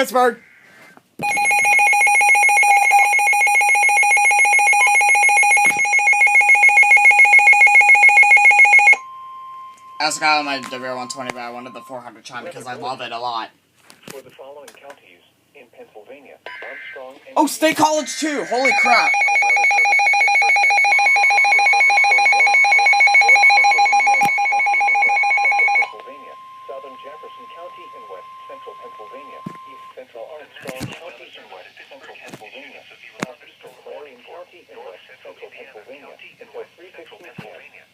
Pittsburgh! I also got on my WR 120, but I wanted the 400 chime because I love it a lot. For the following counties in Pennsylvania, Armstrong and Oh, State College too! Holy crap! Southern Jefferson County in West Central Pennsylvania, East Central Armstrong County in West Central Pennsylvania, South Eastern Clarion County in West Central Pennsylvania, until 3:15 p.m.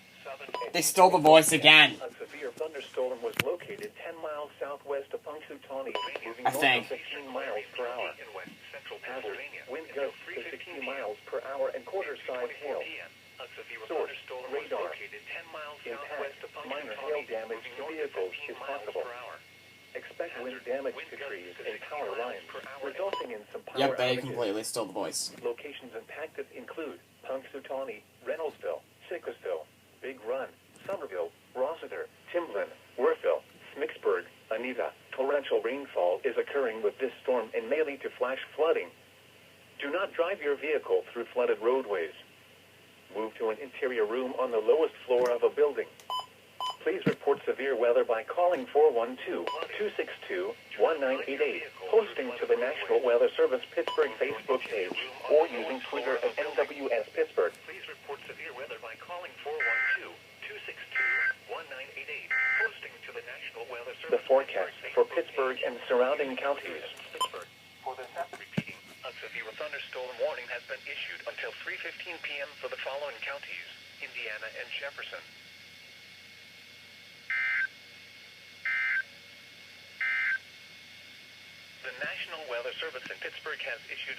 They stole the voice again. A severe thunderstorm was located 10 miles southwest of Punxsutawney, moving I north think. of 15 miles per hour. Hazard, wind gusts to 60 miles per hour and quarter-size hail. Source, radar. Impact, minor hail damage to vehicles is possible. Expect wind damage to trees and power lines, resulting in some power Yep, they outages. completely stole the voice. Locations impacted include Punxsutawney, Reynoldsville, Sicklisville, Big Run, Somerville, Rossiter, Timblin, Werthville, Smicksburg, Anita. Torrential rainfall is occurring with this storm and may lead to flash flooding. Do not drive your vehicle through flooded roadways. Move to an interior room on the lowest floor of a building. Please report severe weather by calling 412-262-1988, posting to the National Weather Service Pittsburgh Facebook page, or using Twitter at NWS Pittsburgh. Please report severe weather by calling 412-262-1988, posting to the National Weather Service. The forecast for Pittsburgh and surrounding counties. For this repeating, a severe thunderstorm warning has been issued until 3:15 p.m. for the following counties: Indiana and Jefferson. The National Weather Service in Pittsburgh has issued